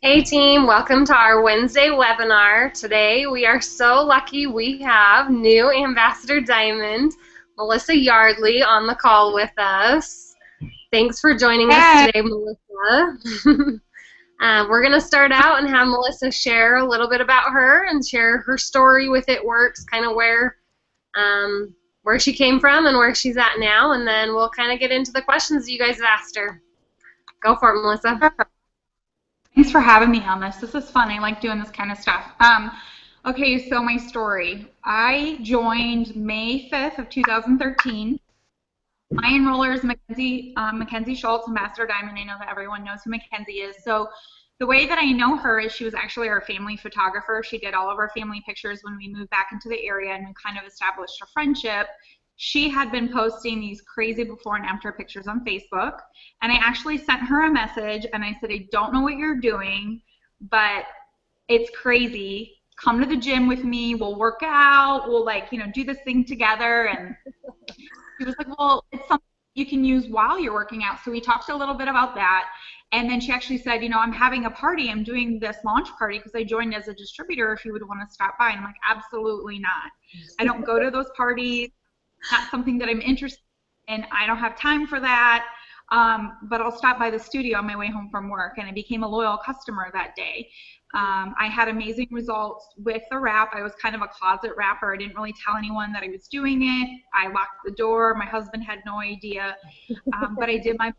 Hey team, welcome to our Wednesday webinar. Today we are so lucky we have new Ambassador Diamond, Melissa Yardley, on the call with us. Thanks for joining us Hey. today, Melissa. We're going to start out and have Melissa share a little bit about her and share her story with It Works, kind of where she came from and where she's at now, and then we'll kind of get into the questions you guys have asked her. Go for it, Melissa. Thanks for having me on this. This is fun. I like doing this kind of stuff. Okay, so my story. I joined May 5th of 2013. My enroller is Mackenzie Schultz, Ambassador Diamond. I know that everyone knows who Mackenzie is. So the way that I know her is she was actually our family photographer. She did all of our family pictures when we moved back into the area, and we kind of established a friendship. She had been posting these crazy before and after pictures on Facebook, and I actually sent her a message and I said, I don't know what you're doing, but it's crazy. Come to the gym with me. We'll work out. We'll do this thing together. And she was like, well, it's something you can use while you're working out. So we talked a little bit about that. And then she actually said, I'm having a party. I'm doing this launch party because I joined as a distributor if you would want to stop by. And I'm like, absolutely not. I don't go to those parties. Not something that I'm interested in. I don't have time for that. But I'll stop by the studio on my way home from work. And I became a loyal customer that day. I had amazing results with the wrap. I was kind of a closet wrapper. I didn't really tell anyone that I was doing it. I locked the door. My husband had no idea. But I did my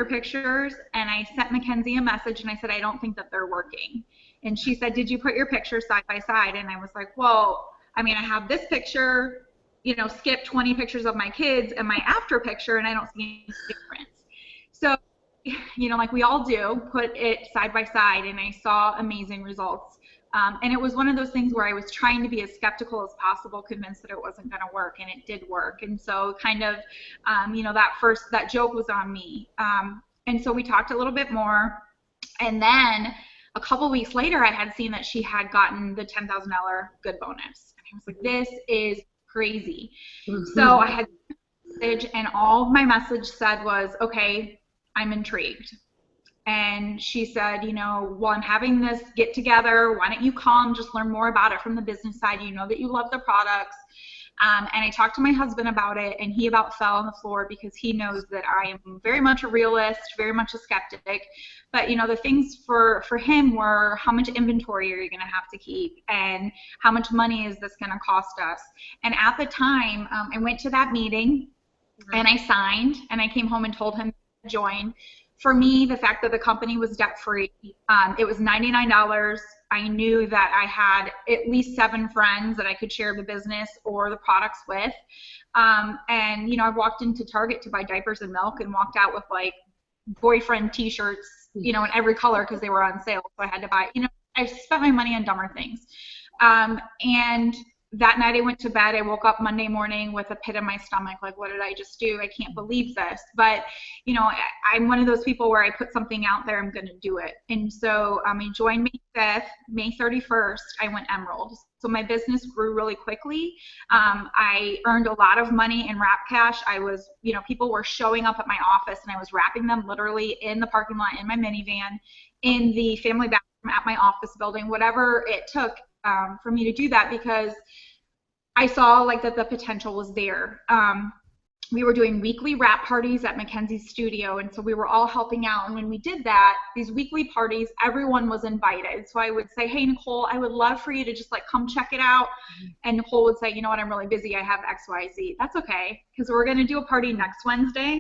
pictures, and I sent Mackenzie a message, and I said, I don't think that they're working. And she said, did you put your pictures side by side? And I was like, well, I have this picture, skip 20 pictures of my kids and my after picture, and I don't see any difference. So, like we all do, put it side by side, and I saw amazing results. And it was one of those things where I was trying to be as skeptical as possible, convinced that it wasn't going to work, and it did work. And so kind of, that joke was on me. And so we talked a little bit more, and then a couple weeks later, I had seen that she had gotten the $10,000 good bonus. And I was like, this is crazy. So I had a message, and all my message said was, okay, I'm intrigued. And she said, well, I'm having this get together. Why don't you come, just learn more about it from the business side. You know that you love the products. And I talked to my husband about it, and he about fell on the floor because he knows that I am very much a realist, very much a skeptic. But, the things for him were, how much inventory are you going to have to keep, and how much money is this going to cost us? And at the time, I went to that meeting, and I signed, and I came home and told him to join. For me, the fact that the company was debt-free, it was $99. I knew that I had at least 7 friends that I could share the business or the products with. And, I walked into Target to buy diapers and milk and walked out with, boyfriend T-shirts, in every color because they were on sale. So I had to buy, I spent my money on dumber things. And that night I went to bed. I woke up Monday morning with a pit in my stomach, like, what did I just do? I can't believe this. But, I'm one of those people where I put something out there, I'm going to do it. And so I joined May 5th. May 31st, I went Emerald. So my business grew really quickly. I earned a lot of money in wrap cash. I was, people were showing up at my office, and I was wrapping them literally in the parking lot, in my minivan, in the family bathroom at my office building, whatever it took for me to do that, because I saw that the potential was there. We were doing weekly wrap parties at Mackenzie's studio, and so we were all helping out. And when we did that, these weekly parties, everyone was invited. So I would say, hey, Nicole, I would love for you to just come check it out. And Nicole would say, you know what, I'm really busy. I have X, Y, Z. That's okay, because we're going to do a party next Wednesday,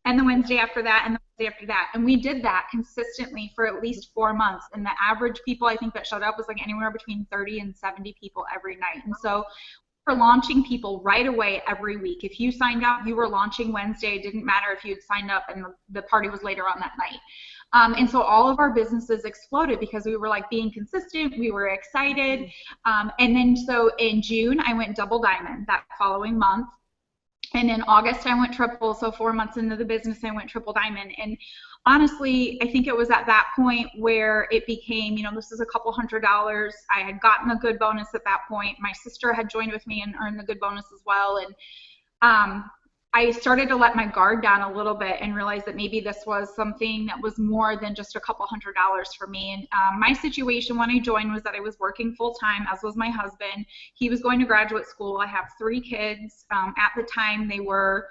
and the Wednesday after that, and the Wednesday after that. And we did that consistently for at least 4 months. And the average people I think that showed up was anywhere between 30 and 70 people every night. And so we're launching people right away every week. If you signed up, you were launching Wednesday. It didn't matter if you had signed up and the party was later on that night. And so all of our businesses exploded because we were being consistent. We were excited. And then so in June, I went double diamond that following month. And in August, I went triple. So 4 months into the business, I went triple diamond. And honestly, I think it was at that point where it became, this is a couple $100. I had gotten a good bonus at that point. My sister had joined with me and earned the good bonus as well. And I started to let my guard down a little bit and realize that maybe this was something that was more than just a couple $100s for me. And my situation when I joined was that I was working full time, as was my husband. He was going to graduate school. I have 3 kids. At the time, they were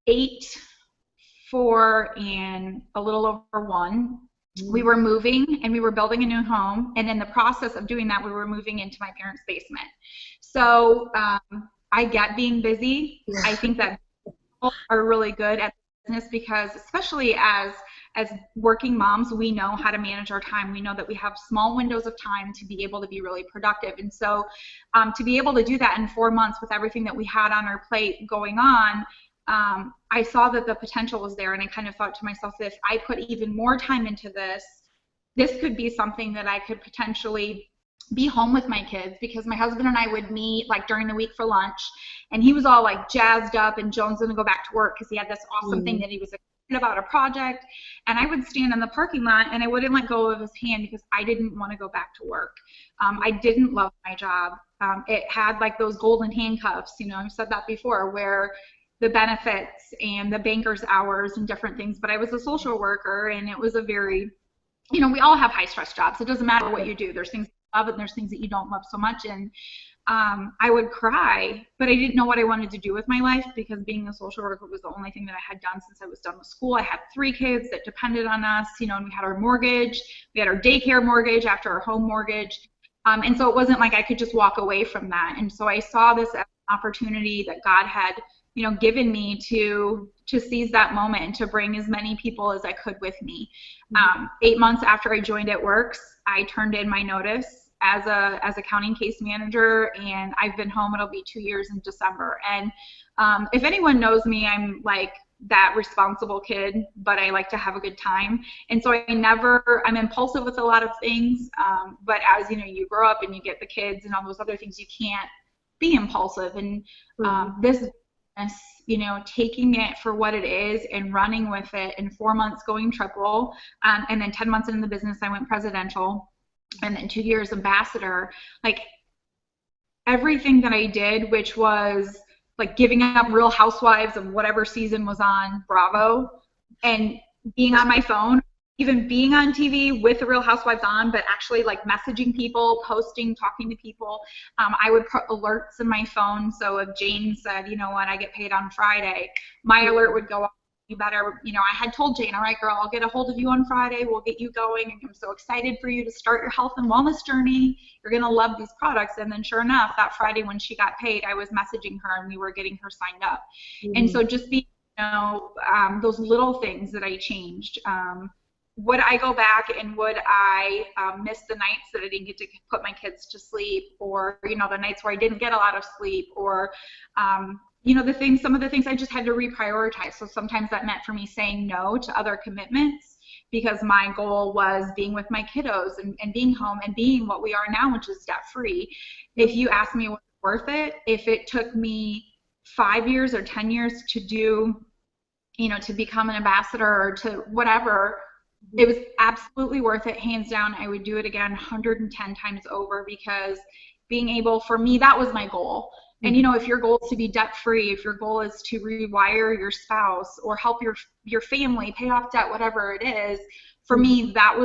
8, 4, and a little over 1. We were moving and we were building a new home. And in the process of doing that, we were moving into my parents' basement. So I get being busy. I think that are really good at business because especially as working moms, we know how to manage our time. We know that we have small windows of time to be able to be really productive. And so to be able to do that in 4 months with everything that we had on our plate going on, I saw that the potential was there, and I kind of thought to myself, if I put even more time into this, this could be something that I could potentially be home with my kids, because my husband and I would meet like during the week for lunch, and he was all like jazzed up and Jones going to go back to work because he had this awesome thing that he was excited about, a project, and I would stand in the parking lot and I wouldn't let go of his hand because I didn't want to go back to work. I didn't love my job. It had like those golden handcuffs, you know, I've said that before, where the benefits and the banker's hours and different things, but I was a social worker, and it was a very, you know, we all have high stress jobs. It doesn't matter what you do. There's things you love and there's things that you don't love so much. And I would cry, but I didn't know what I wanted to do with my life, because being a social worker was the only thing that I had done since I was done with school. I had 3 kids that depended on us, you know, and we had our mortgage, we had our daycare mortgage after our home mortgage. And so it wasn't like I could just walk away from that. And so I saw this as an opportunity that God had, you know, given me to seize that moment and to bring as many people as I could with me. 8 months after I joined at Works, I turned in my notice as a counting case manager, and I've been home. It'll be 2 years in December. And if anyone knows me, I'm like that responsible kid, but I like to have a good time. And so I'm impulsive with a lot of things, but as you know, you grow up and you get the kids and all those other things, you can't be impulsive. And this, you know, taking it for what it is and running with it, in 4 months going triple, and then 10 months into the business I went presidential, and then 2 years ambassador. Like everything that I did, which was like giving up Real Housewives of whatever season was on Bravo, and being on my phone, even being on TV with the Real Housewives on, but actually like messaging people, posting, talking to people. I would put alerts in my phone. So if Jane said, you know what, I get paid on Friday, my alert would go off. You better, you know, I had told Jane, all right, girl, I'll get a hold of you on Friday. We'll get you going. And I'm so excited for you to start your health and wellness journey. You're going to love these products. And then sure enough, that Friday when she got paid, I was messaging her and we were getting her signed up. And so just be, you know, those little things that I changed. Would I go back and would I miss the nights that I didn't get to put my kids to sleep, or, you know, the nights where I didn't get a lot of sleep, or, you know, some of the things I just had to reprioritize. So sometimes that meant for me saying no to other commitments, because my goal was being with my kiddos and being home and being what we are now, which is debt free. If you ask me what's worth it, if it took me 5 years or 10 years to do, you know, to become an ambassador or to whatever, it was absolutely worth it, hands down. I would do it again 110 times over, because being able, for me, that was my goal. And, you know, if your goal is to be debt-free, if your goal is to rewire your spouse or help your family pay off debt, whatever it is, for me, that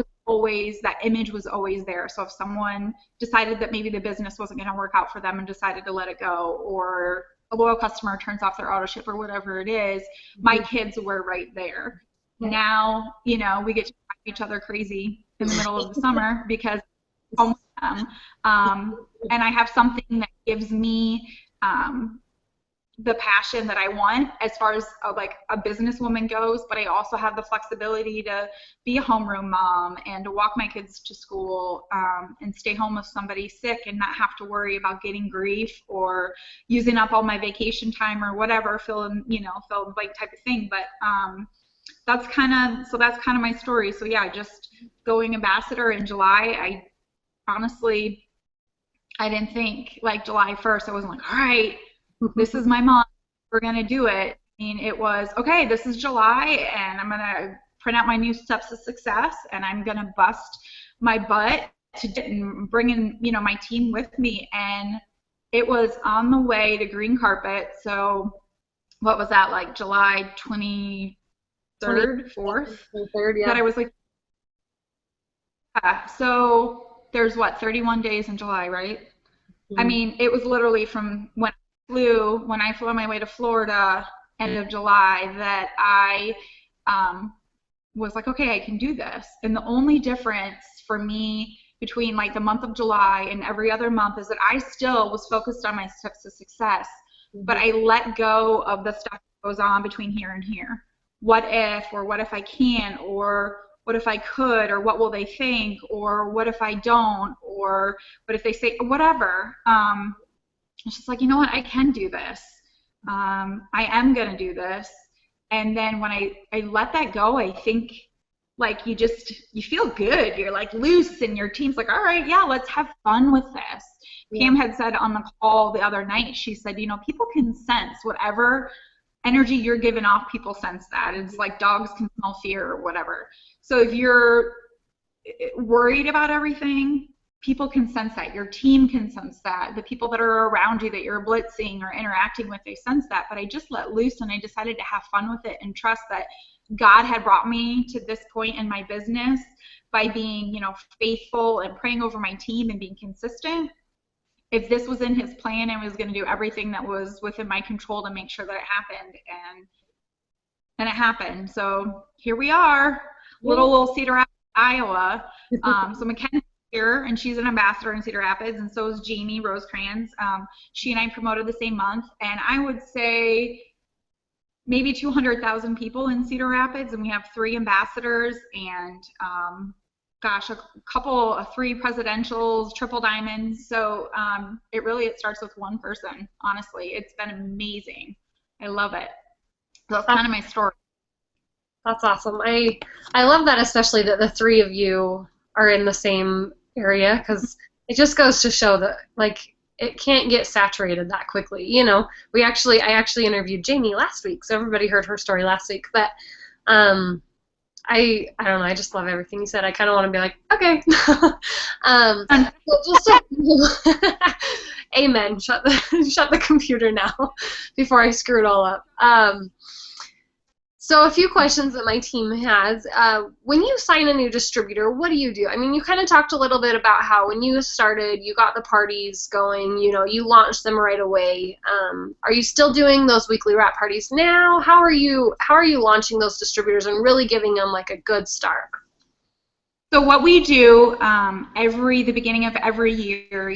image was always there. So if someone decided that maybe the business wasn't going to work out for them and decided to let it go, or a loyal customer turns off their auto ship or whatever it is, my kids were right there. Now, you know, we get to drive each other crazy in the middle of the summer because home with them. And I have something that gives me the passion that I want as far as like a businesswoman goes, but I also have the flexibility to be a homeroom mom and to walk my kids to school, and stay home if somebody's sick and not have to worry about getting grief or using up all my vacation time or whatever, fill in the blank type of thing. But that's kind of my story. So yeah, just going ambassador in July. Honestly, I didn't think like July 1st, I wasn't like, all right, this is my mom, we're going to do it. I mean, it was, okay, this is July, and I'm going to print out my new steps of success, and I'm going to bust my butt to bring in, you know, my team with me. And it was on the way to green carpet. So what was that, like July 23rd, 4th, 23rd, that yeah. I was like, yeah. So there's what, 31 days in July, right? I Mhm. mean, it was literally from when I flew on my way to Florida, end of July, that I um, was like, okay, I can do this. And the only difference for me between like the month of July and every other month is that I still was focused on my steps to success, but Mhm. I let go of the stuff that goes on between here and here. What if, or what if I can, or what if I could, or what will they think, or what if I don't, or what if they say whatever. It's just like, you know what, I can do this. I am going to do this. And then when I let that go, I think like you feel good. You're like loose and your team's like, all right, yeah, let's have fun with this. Yeah. Pam had said on the call the other night, she said, people can sense whatever energy you're giving off, people sense that. It's like dogs can smell fear or whatever. So if you're worried about everything, people can sense that. Your team can sense that. The people that are around you that you're blitzing or interacting with, they sense that. But I just let loose and I decided to have fun with it and trust that God had brought me to this point in my business by being, faithful and praying over my team and being consistent. If this was in his plan, I was going to do everything that was within my control to make sure that it happened. And it happened. So here we are, Yeah. little Cedar Rapids, Iowa. So Mackenzie's here, and she's an ambassador in Cedar Rapids, and so is Jamie Rosecrans. She and I promoted the same month, and I would say maybe 200,000 people in Cedar Rapids, and we have 3 ambassadors and gosh, a couple of 3 presidentials, triple diamonds. So it starts with one person. Honestly, it's been amazing. I love it. So that's That's, kind of my story. that's awesome. I love that, especially that the three of you are in the same area, because it just goes to show that like it can't get saturated that quickly. I actually interviewed Jamie last week, so everybody heard her story last week. But um, I don't know. I just love everything you said. I kind of want to be like, okay. But just amen. Shut the computer now before I screw it all up. So a few questions that my team has. When you sign a new distributor, what do you do? I mean, you kind of talked a little bit about how when you started, you got the parties going. You launched them right away. Are you still doing those weekly wrap parties now? How are you launching those distributors and really giving them like a good start? So what we do the beginning of every year,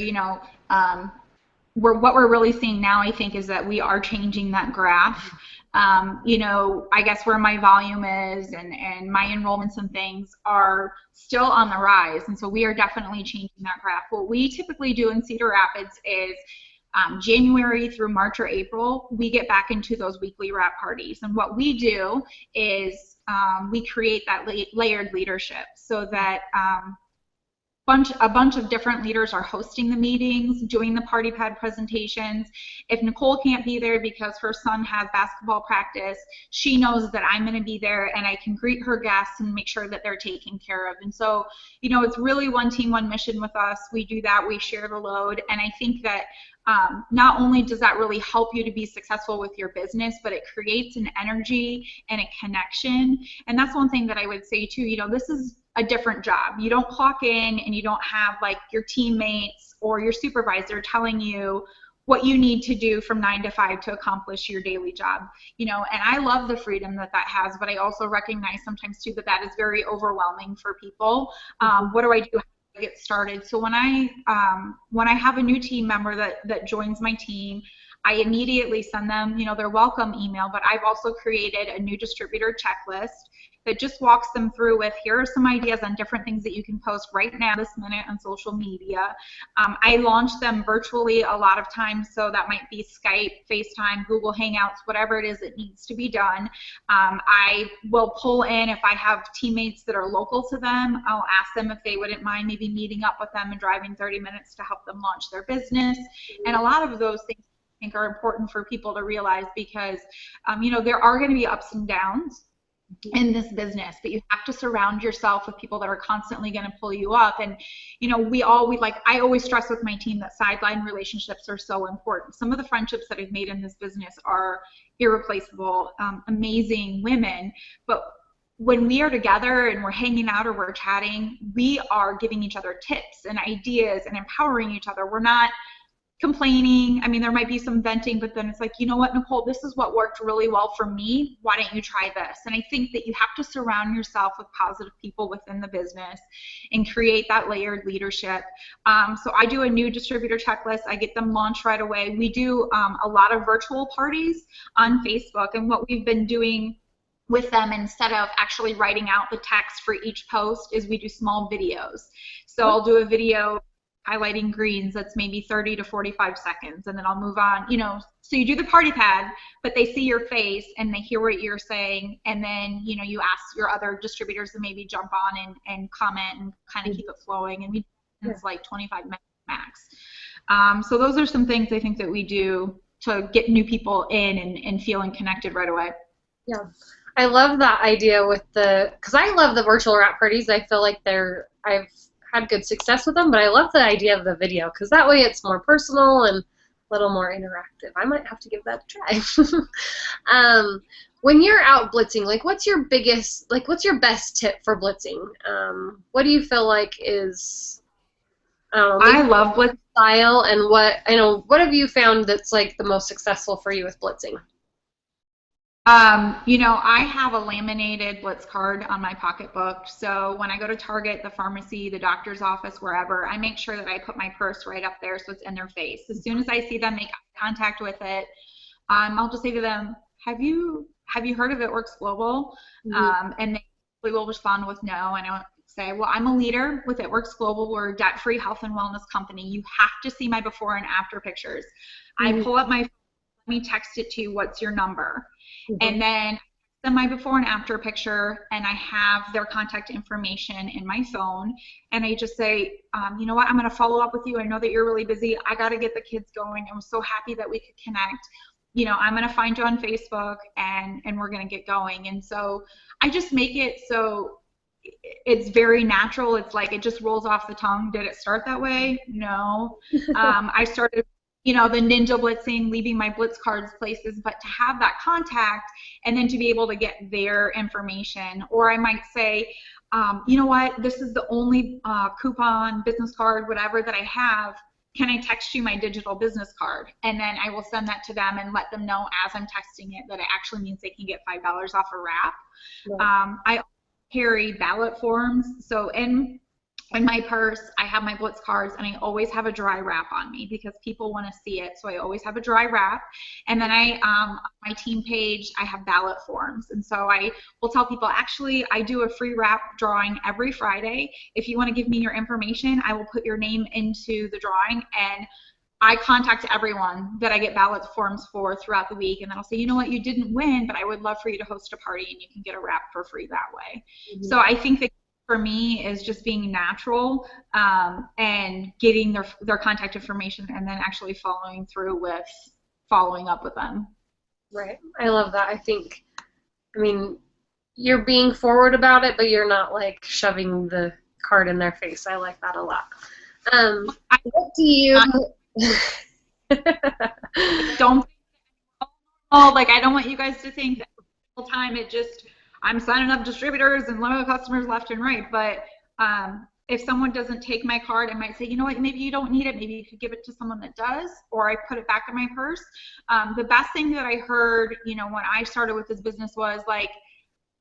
what we're really seeing now, I think, is that we are changing that graph. I guess where my volume is and my enrollments and things are still on the rise. And so we are definitely changing that graph. What we typically do in Cedar Rapids is January through March or April, we get back into those weekly wrap parties. And what we do is we create that layered leadership so that a bunch of different leaders are hosting the meetings, doing the party pad presentations. If Nicole can't be there because her son has basketball practice, she knows that I'm going to be there and I can greet her guests and make sure that they're taken care of. And so, it's really one team, one mission with us. We do that. We share the load. And I think that not only does that really help you to be successful with your business, but it creates an energy and a connection. And that's one thing that I would say too, this is a different job. You don't clock in and you don't have like your teammates or your supervisor telling you what you need to do from 9 to 5 to accomplish your daily job. And I love the freedom that has, but I also recognize sometimes too that is very overwhelming for people. What do I do? How do I get started? So when I have a new team member that joins my team, I immediately send them, their welcome email, but I've also created a new distributor checklist that just walks them through with, here are some ideas on different things that you can post right now, this minute, on social media. I launch them virtually a lot of times, so that might be Skype, FaceTime, Google Hangouts, whatever it is that needs to be done. I will pull in, if I have teammates that are local to them, I'll ask them if they wouldn't mind maybe meeting up with them and driving 30 minutes to help them launch their business. And a lot of those things I think are important for people to realize because, there are going to be ups and downs. in this business, but you have to surround yourself with people that are constantly going to pull you up. And you know, I always stress with my team that sideline relationships are so important. Some of the friendships that I've made in this business are irreplaceable, amazing women, but when we are together and we're hanging out or we're chatting, we are giving each other tips and ideas and empowering each other. We're not complaining. I mean, there might be some venting, but then it's like, you know what, Nicole, this is what worked really well for me. Why don't you try this? And I think that you have to surround yourself with positive people within the business and create that layered leadership. So I do a new distributor checklist. I get them launched right away. We do a lot of virtual parties on Facebook, and what we've been doing with them, instead of actually writing out the text for each post, is we do small videos. So I'll do a video highlighting greens that's maybe 30 to 45 seconds, and then I'll move on. You know, so you do the party pad, but they see your face and they hear what you're saying, and then, you know, you ask your other distributors to maybe jump on and comment and kind of keep it flowing, and it's like 25 minutes max. So those are some things I think that we do to get new people in and feeling connected right away. Yeah. I love that idea with because I love the virtual wrap parties. I feel like I've had good success with them, but I love the idea of the video because that way it's more personal and a little more interactive. I might have to give that a try. When you're out blitzing, like what's your best tip for blitzing? What do you feel like is, I love blitz style, and what have you found that's like the most successful for you with blitzing? You know, I have a laminated Blitz card on my pocketbook, so when I go to Target, the pharmacy, the doctor's office, wherever, I make sure that I put my purse right up there so it's in their face. As soon as I see them make contact with it, I'll just say to them, have you heard of It Works Global? And they will respond with no, and I will say, well, I'm a leader with It Works Global. We're a debt-free health and wellness company. You have to see my before and after pictures. I pull up my phone, let me text it to you, what's your number? And then send my before and after picture, and I have their contact information in my phone, and I just say, you know what, I'm going to follow up with you. I know that you're really busy. I got to get the kids going. I'm so happy that we could connect. You know, I'm going to find you on Facebook, and we're going to get going. And so I just make it so it's very natural. It's like it just rolls off the tongue. Did it start that way? No. I started, you know, the ninja blitzing, leaving my blitz cards places, but to have that contact and then to be able to get their information. Or I might say, you know what, this is the only coupon, business card, whatever that I have. Can I text you my digital business card? And then I will send that to them and let them know as I'm texting it that it actually means they can get $5 off a wrap. Right. I carry ballot forms. So in my purse, I have my Blitz cards, and I always have a dry wrap on me because people want to see it. So I always have a dry wrap. And then on my team page, I have ballot forms. And so I will tell people, actually, I do a free wrap drawing every Friday. If you want to give me your information, I will put your name into the drawing, and I contact everyone that I get ballot forms for throughout the week, and then I'll say, you know what, you didn't win, but I would love for you to host a party, and you can get a wrap for free that way. So I think that for me is just being natural and getting their contact information, and then actually following through with following up with them. Right. I love that. I mean, you're being forward about it, but you're not like shoving the card in their face. I like that a lot. What do you... don't like, I don't want you guys to think that the whole time it just, I'm signing up distributors and loyal customers left and right, but if someone doesn't take my card, I might say, you know what, maybe you don't need it, maybe you could give it to someone that does, or I put it back in my purse. The best thing that I heard, you know, when I started with this business was like,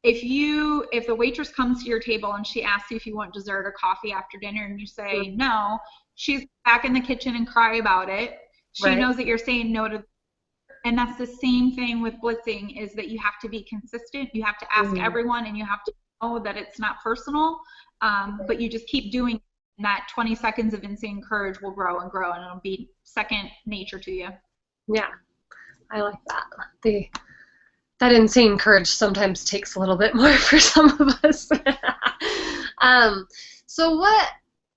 if the waitress comes to your table and she asks you if you want dessert or coffee after dinner and you say no, she's back in the kitchen and cry about it. She knows that you're saying no to. And that's the same thing with blitzing, is that you have to be consistent. You have to ask everyone, and you have to know that it's not personal, but you just keep doing it, and that 20 seconds of insane courage will grow and grow, and it'll be second nature to you. Yeah, I like that. That insane courage sometimes takes a little bit more for some of us. So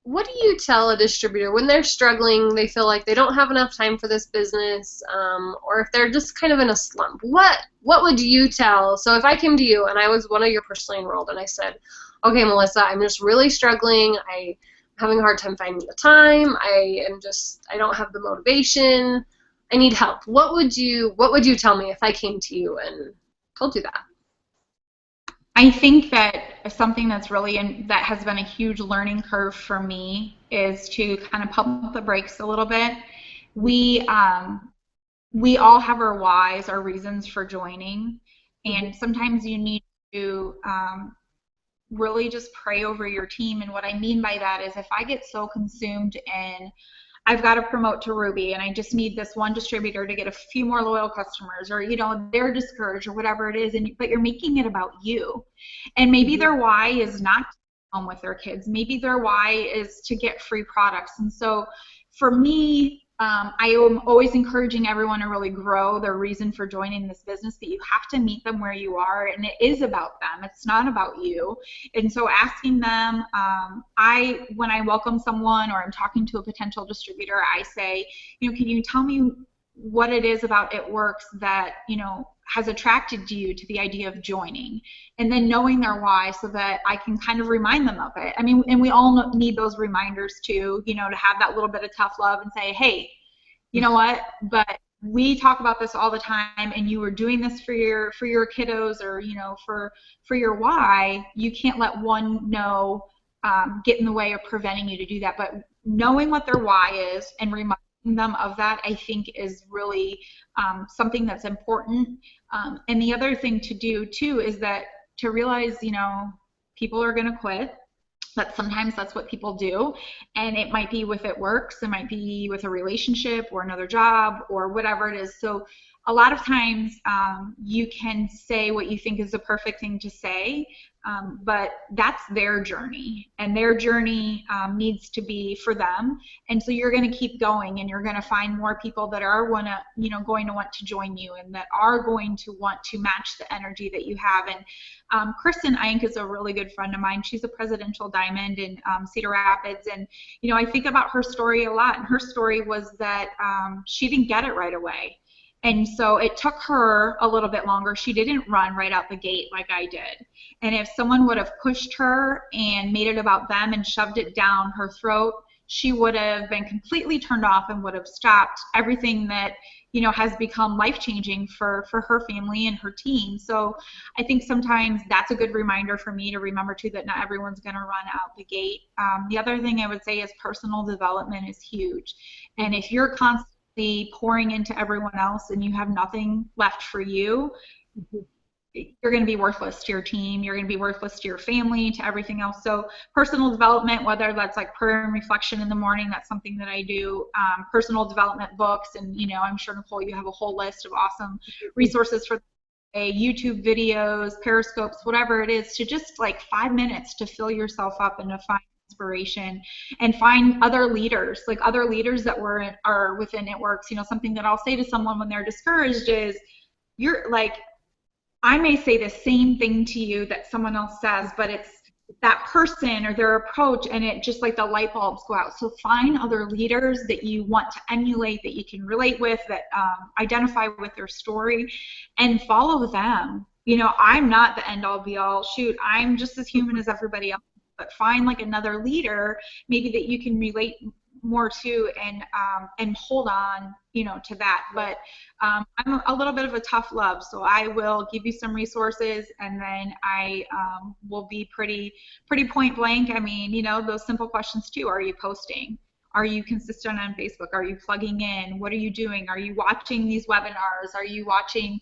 what do you tell a distributor when they're struggling, they feel like they don't have enough time for this business, or if they're just kind of in a slump? What would you tell? So if I came to you and I was one of your personally enrolled and I said, okay, Melissa, I'm just really struggling. I'm having a hard time finding the time. I don't have the motivation. I need help. What would you tell me if I came to you and told you that? I think that something that's that has been a huge learning curve for me is to kind of pump the brakes a little bit. We we all have our whys, our reasons for joining, and sometimes you need to really just pray over your team. And what I mean by that is if I get so consumed in I've got to promote to Ruby and I just need this one distributor to get a few more loyal customers, or they're discouraged or whatever it is, but you're making it about you. And maybe their why is not to be home with their kids. Maybe their why is to get free products. And so for me, I am always encouraging everyone to really grow their reason for joining this business, that you have to meet them where you are, and it is about them. It's not about you. And so asking them, when I welcome someone or I'm talking to a potential distributor, I say, can you tell me what it is about It Works that, has attracted you to the idea of joining, and then knowing their why so that I can kind of remind them of it. I mean, and we all need those reminders too, to have that little bit of tough love and say, hey, you know what, but we talk about this all the time, and you were doing this for your kiddos, or for your why. You can't let one no get in the way of preventing you to do that. But knowing what their why is and reminding them of that, I think, is really something that's important. And the other thing to do too is that to realize, people are going to quit. That sometimes that's what people do, and it might be with It Works, it might be with a relationship or another job or whatever it is. So a lot of times you can say what you think is the perfect thing to say, but that's their journey, and their journey needs to be for them. And so you're going to keep going, and you're going to find more people that are going to want to join you, and that are going to want to match the energy that you have. And Kristen Ink is a really good friend of mine. She's a presidential diamond in Cedar Rapids, and I think about her story a lot. And her story was that she didn't get it right away. And so it took her a little bit longer. She didn't run right out the gate like I did. And if someone would have pushed her and made it about them and shoved it down her throat, she would have been completely turned off and would have stopped everything that has become life-changing for her family and her team. So I think sometimes that's a good reminder for me to remember too, that not everyone's going to run out the gate. The other thing I would say is personal development is huge. And if you're constantly pouring into everyone else and you have nothing left for you, you're going to be worthless to your team. You're going to be worthless to your family, to everything else. So personal development, whether that's like prayer and reflection in the morning, that's something that I do. Personal development books, and I'm sure, Nicole, you have a whole list of awesome resources for YouTube videos, Periscopes, whatever it is, to just like 5 minutes to fill yourself up and to find inspiration, and find other leaders that are within It Works. Something that I'll say to someone when they're discouraged is, you're like, I may say the same thing to you that someone else says, but it's that person or their approach, and it just like the light bulbs go out. So find other leaders that you want to emulate, that you can relate with, that identify with their story, and follow them. I'm not the end all be all. Shoot, I'm just as human as everybody else. But find like another leader maybe that you can relate more to, and hold on to that. But I'm a little bit of a tough love, so I will give you some resources, and then I will be pretty point blank. I mean, those simple questions too. Are you posting? Are you consistent on Facebook? Are you plugging in? What are you doing? Are you watching these webinars? Are you watching,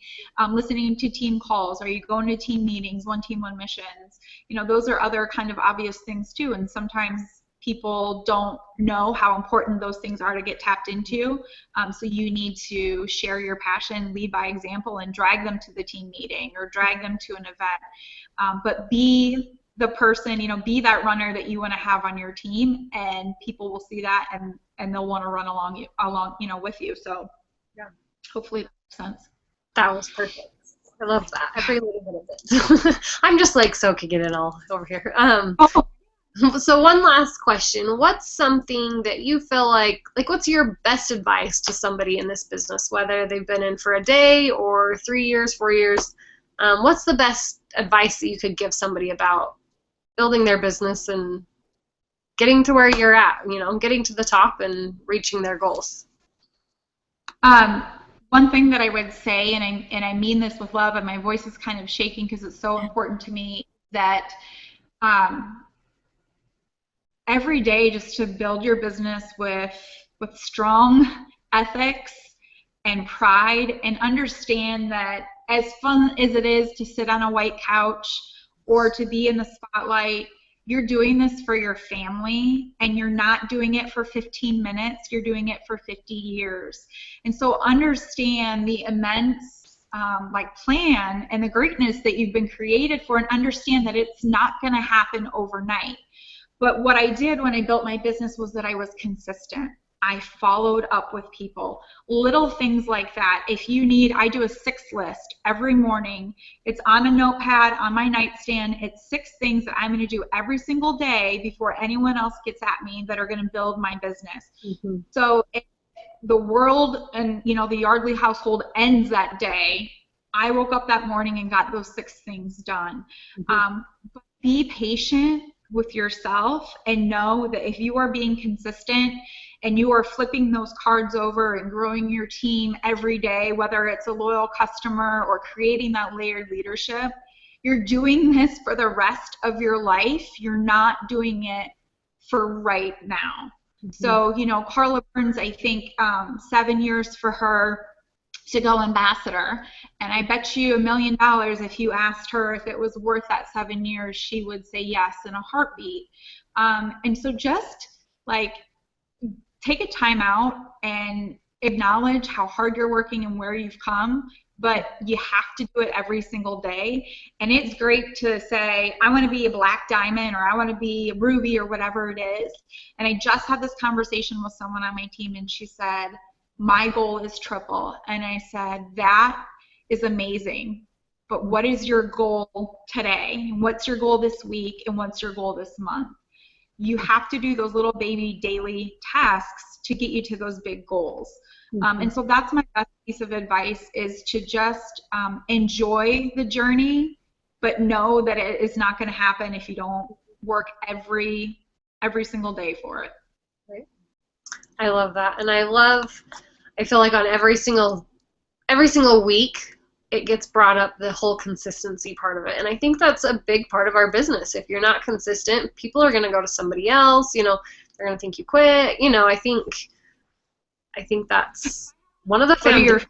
listening to team calls? Are you going to team meetings, one team, one missions? Those are other kind of obvious things too. And sometimes people don't know how important those things are to get tapped into. So you need to share your passion, lead by example, and drag them to the team meeting or drag them to an event. But be the person, be that runner that you want to have on your team, and people will see that, and they'll want to run along with you. So yeah, hopefully that makes sense. That was perfect. I love that. Every little bit of it. I'm just like soaking it in all over here. Oh, So one last question. What's something that you feel like what's your best advice to somebody in this business, whether they've been in for a day or 3 years, 4 years? What's the best advice that you could give somebody about building their business and getting to where you're at, getting to the top and reaching their goals? Um, One thing that I would say, and I mean this with love, and my voice is kind of shaking because it's so important to me, that um, every day just to build your business with strong ethics and pride, and understand that as fun as it is to sit on a white couch or to be in the spotlight, you're doing this for your family, and you're not doing it for 15 minutes, you're doing it for 50 years. And so understand the immense plan and the greatness that you've been created for, and understand that it's not going to happen overnight. But what I did when I built my business was that I was consistent. I followed up with people. Little things like that. If you need, I do a 6 list every morning. It's on a notepad on my nightstand. It's 6 things that I'm going to do every single day before anyone else gets at me that are going to build my business. Mm-hmm. So if the world and the Yardley household ends that day, I woke up that morning and got those 6 things done. Mm-hmm. But be patient with yourself, and know that if you are being consistent and you are flipping those cards over and growing your team every day, whether it's a loyal customer or creating that layered leadership, you're doing this for the rest of your life. You're not doing it for right now. Mm-hmm. So, Carla Burns, I think 7 years for her to go ambassador, and I bet you $1 million if you asked her if it was worth that 7 years, she would say yes in a heartbeat. And so just take a time out and acknowledge how hard you're working and where you've come, but you have to do it every single day. And it's great to say, I want to be a black diamond, or I want to be a ruby, or whatever it is. And I just had this conversation with someone on my team, and she said, my goal is triple. And I said, that is amazing, but what is your goal today? What's your goal this week? And what's your goal this month? You have to do those little baby daily tasks to get you to those big goals. Mm-hmm. And so that's my best piece of advice, is to just enjoy the journey, but know that it is not going to happen if you don't work every single day for it. Right. I love that. And I feel like on every single week it gets brought up, the whole consistency part of it. And I think that's a big part of our business. If you're not consistent, people are going to go to somebody else, they're going to think you quit. I think that's one of the foundations.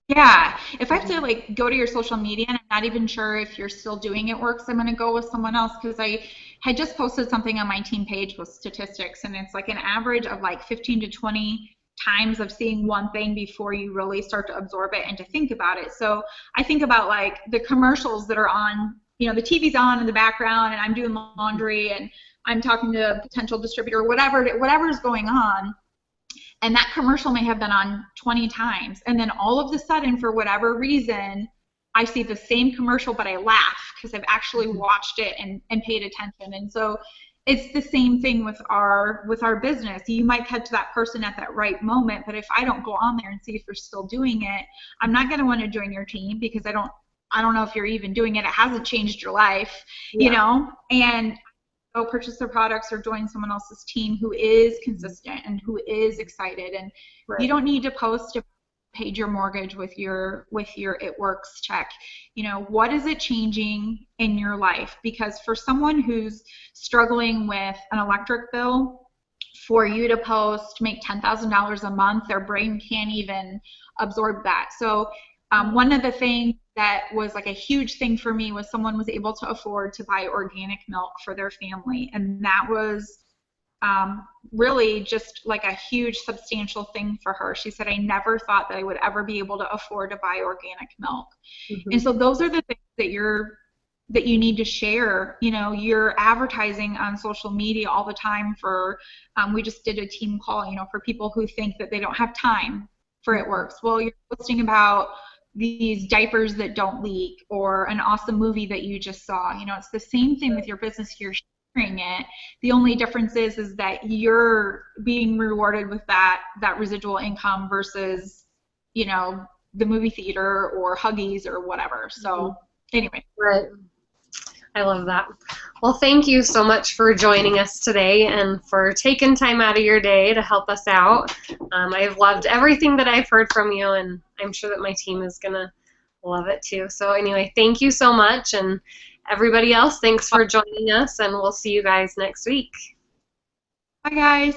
Yeah, if I have to go to your social media and I'm not even sure if you're still doing it works, I'm going to go with someone else, because I had just posted something on my team page with statistics, and it's an average of 15 to 20 times of seeing one thing before you really start to absorb it and to think about it. So I think about the commercials that are on, the TV's on in the background, and I'm doing laundry and I'm talking to a potential distributor, whatever's going on. And that commercial may have been on 20 times. And then all of a sudden, for whatever reason, I see the same commercial, but I laugh because I've actually watched it and paid attention. And so it's the same thing with our business. You might catch that person at that right moment, but if I don't go on there and see if they're still doing it, I'm not going to want to join your team, because I don't know if you're even doing it. It hasn't changed your life, and go purchase their products or join someone else's team who is consistent and who is excited. And Right. You don't need to post to paid your mortgage with your It Works check. What is it changing in your life? Because for someone who's struggling with an electric bill, for you to post make $10,000 a month, their brain can't even absorb that. So one of the things that was a huge thing for me was someone was able to afford to buy organic milk for their family, and that was really just a huge substantial thing for her. She said, I never thought that I would ever be able to afford to buy organic milk. Mm-hmm. And so those are the things that you need to share. You're advertising on social media all the time for, we just did a team call, for people who think that they don't have time for It Works. Well, you're posting about these diapers that don't leak, or an awesome movie that you just saw. It's the same thing with your business here. sharing it. The only difference is that you're being rewarded with that residual income versus, you know, the movie theater or Huggies or whatever. So anyway. Right. I love that. Well, thank you so much for joining us today and for taking time out of your day to help us out. I've loved everything that I've heard from you, and I'm sure that my team is going to love it too. So anyway, thank you so much, and everybody else, thanks for joining us, and we'll see you guys next week. Bye, guys.